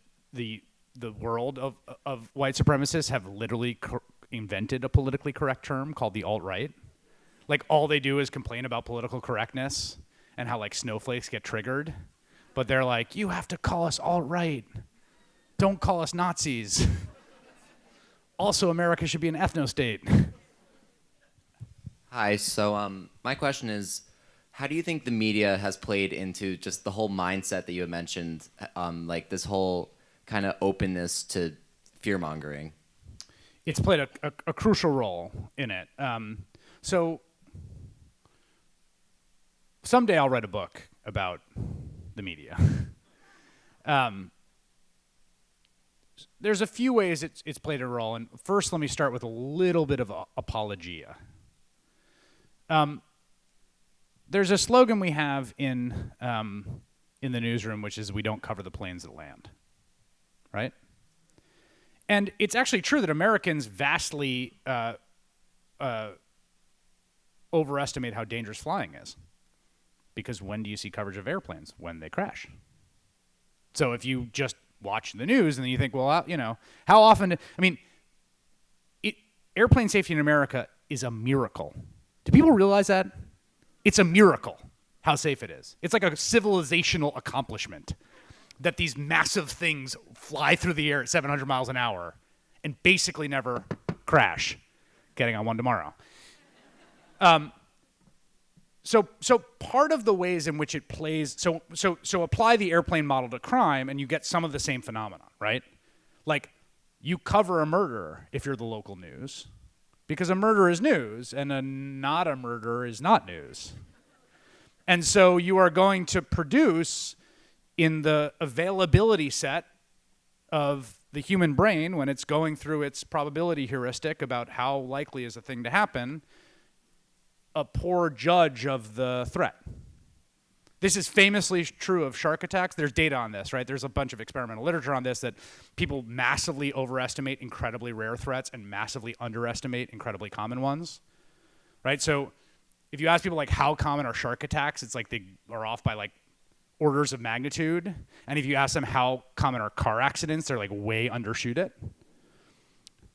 world of white supremacists have literally invented a politically correct term called the alt-right. Like, all they do is complain about political correctness and how, like, snowflakes get triggered. But they're like, you have to call us alt-right. Don't call us Nazis. Also, America should be an ethno-state. Hi, so my question is, how do you think the media has played into just the whole mindset that you had mentioned, like this whole kind of openness to fear-mongering? It's played a crucial role in it. So someday I'll write a book about the media. There's a few ways it's played a role, and first let me start with a little bit of apologia. There's a slogan we have in the newsroom, which is, we don't cover the planes that land, right? And it's actually true that Americans vastly overestimate how dangerous flying is. Because when do you see coverage of airplanes? When they crash. So if you just watch the news and then you think, well, how often, airplane safety in America is a miracle. Do people realize that? It's a miracle how safe it is. It's like a civilizational accomplishment that these massive things fly through the air at 700 miles an hour and basically never crash. Getting on one tomorrow. So part of the ways in which it plays, so apply the airplane model to crime and you get some of the same phenomena, right? Like, you cover a murder if you're the local news, because a murder is news and not a murder is not news. And so you are going to produce in the availability set of the human brain, when it's going through its probability heuristic about how likely is a thing to happen, a poor judge of the threat. This is famously true of shark attacks. There's data on this, right? There's a bunch of experimental literature on this, that people massively overestimate incredibly rare threats and massively underestimate incredibly common ones, right? So if you ask people, like, how common are shark attacks, it's like they are off by like orders of magnitude. And if you ask them how common are car accidents, they're like way undershoot it.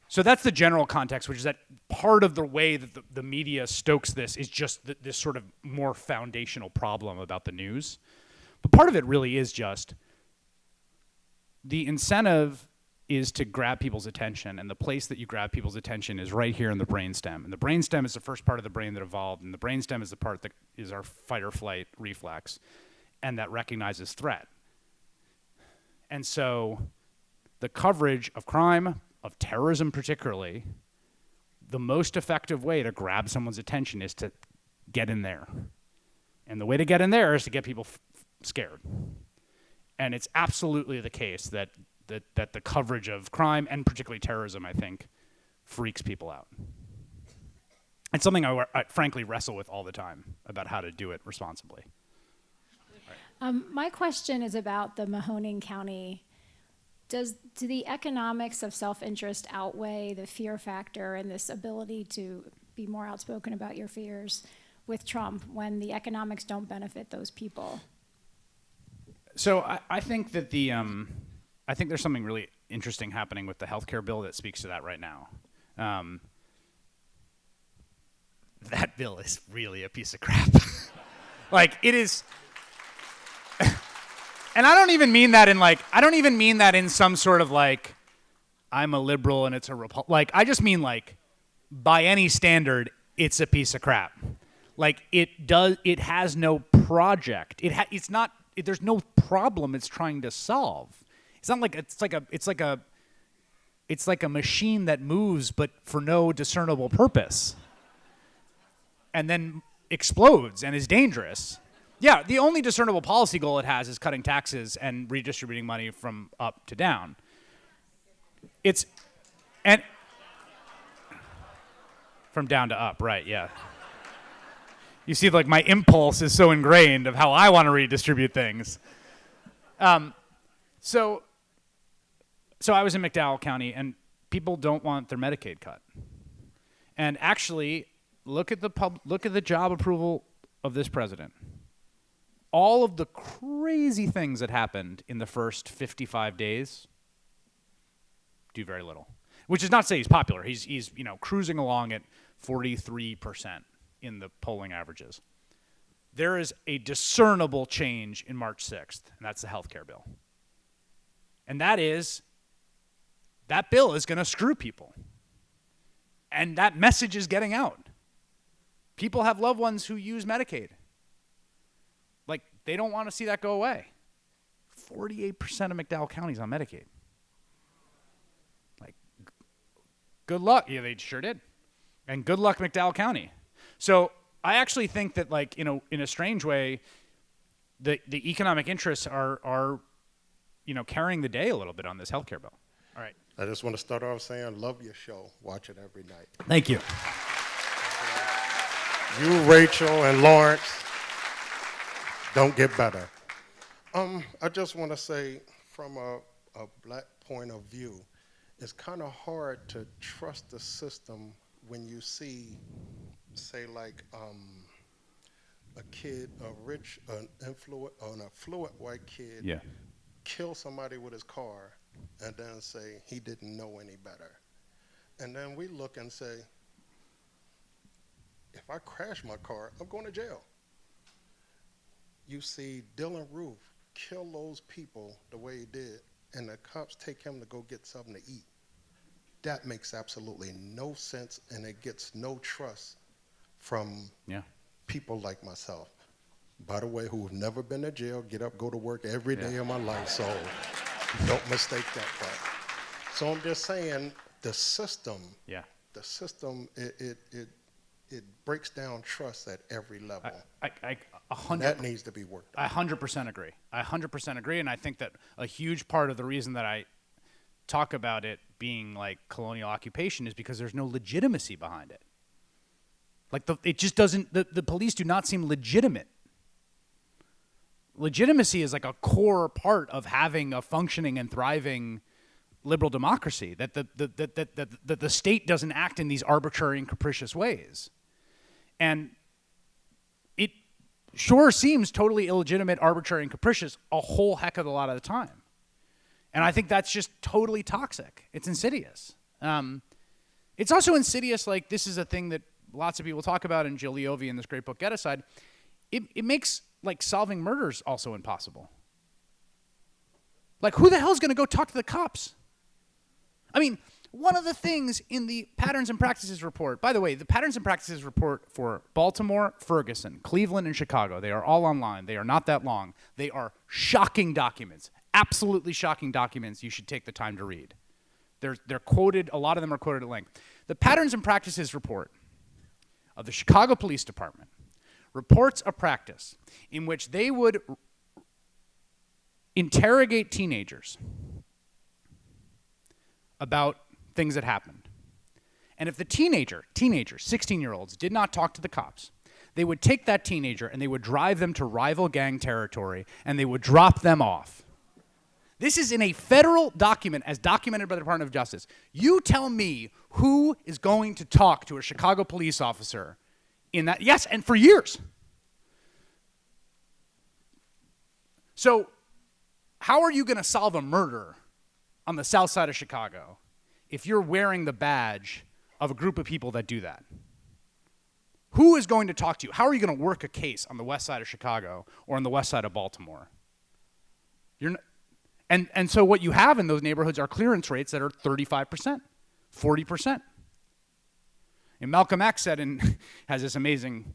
So that's the general context, which is that part of the way that the media stokes this is just this sort of more foundational problem about the news. But part of it really is just the incentive is to grab people's attention, and the place that you grab people's attention is right here in the brainstem. And the brainstem is the first part of the brain that evolved, and the brainstem is the part that is our fight or flight reflex, and that recognizes threat. And so the coverage of crime, of terrorism particularly, the most effective way to grab someone's attention is to get in there. And the way to get in there is to get people scared. And it's absolutely the case that the coverage of crime, and particularly terrorism, I think, freaks people out. It's something I frankly wrestle with all the time about how to do it responsibly. My question is about the Mahoning County. Do the economics of self-interest outweigh the fear factor and this ability to be more outspoken about your fears with Trump when the economics don't benefit those people? So I think that I think there's something really interesting happening with the healthcare bill that speaks to that right now. That bill is really a piece of crap. Like, it is. And I don't even mean that in some sort of like, I'm a liberal and it's a Republican. Like, I just mean like, by any standard, it's a piece of crap. Like, it has no project. There's no problem it's trying to solve. It's not like, it's like a machine that moves, but for no discernible purpose. And then explodes and is dangerous. Yeah, the only discernible policy goal it has is cutting taxes and redistributing money from up to down. From down to up, right, yeah. You see, like, my impulse is so ingrained of how I want to redistribute things. So I was in McDowell County, and people don't want their Medicaid cut. And actually, look at the job approval of this president. All of the crazy things that happened in the first 55 days do very little. Which is not to say he's popular. He's cruising along at 43% in the polling averages. There is a discernible change in March 6th, and that's the health care bill. And that bill is going to screw people. And that message is getting out. People have loved ones who use Medicaid. Like, they don't want to see that go away. 48% of McDowell County is on Medicaid. Like, good luck. Yeah, they sure did. And good luck, McDowell County. So I actually think that, like, in a strange way, the economic interests are carrying the day a little bit on this healthcare bill. All right. I just want to start off saying, love your show. Watch it every night. Thank you. You, Rachel, and Lawrence, don't get better. I just want to say, from a black point of view, it's kind of hard to trust the system when you see, say, like a kid, an affluent white kid, kill somebody with his car, and then say he didn't know any better. And then we look and say, if I crash my car, I'm going to jail. You see Dylan Roof kill those people the way he did, and the cops take him to go get something to eat. That makes absolutely no sense, and it gets no trust from people like myself. By the way, who've never been to jail, get up, go to work every day of my life, so don't mistake that part. So I'm just saying, the system, it breaks down trust at every level. That needs to be worked on. I 100% agree. I 100% agree, and I think that a huge part of the reason that I talk about it being like colonial occupation is because there's no legitimacy behind it. Like, it just doesn't, the police do not seem legitimate. Legitimacy is like a core part of having a functioning and thriving liberal democracy, that the state doesn't act in these arbitrary and capricious ways. And it sure seems totally illegitimate, arbitrary, and capricious a whole heck of a lot of the time. And I think that's just totally toxic. It's insidious. It's also insidious, like, this is a thing that lots of people talk about, and Jill Leovy in this great book, Get Aside. It makes, like, solving murders also impossible. Like, who the hell is going to go talk to the cops? I mean, one of the things in the Patterns and Practices report, by the way, the Patterns and Practices report for Baltimore, Ferguson, Cleveland, and Chicago, they are all online. They are not that long. They are shocking documents, absolutely shocking documents you should take the time to read. They're quoted, a lot of them are quoted at length. The Patterns and Practices report of the Chicago Police Department reports a practice in which they would interrogate teenagers about things that happened. And if the teenagers, 16-year-olds, did not talk to the cops, they would take that teenager and they would drive them to rival gang territory and they would drop them off. This is in a federal document as documented by the Department of Justice. You tell me who is going to talk to a Chicago police officer in that, yes, and for years. So how are you going to solve a murder on the south side of Chicago if you're wearing the badge of a group of people that do that? Who is going to talk to you? How are you going to work a case on the west side of Chicago or on the west side of Baltimore? And so what you have in those neighborhoods are clearance rates that are 35%, 40%. And Malcolm X said, and has this amazing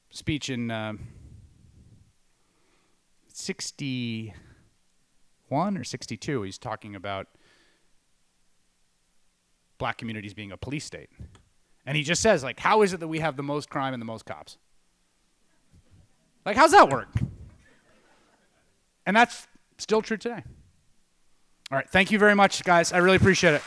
speech in 61 or 62. He's talking about black communities being a police state. And he just says, like, how is it that we have the most crime and the most cops? Like, how's that work? And that's still true today. All right, thank you very much, guys. I really appreciate it.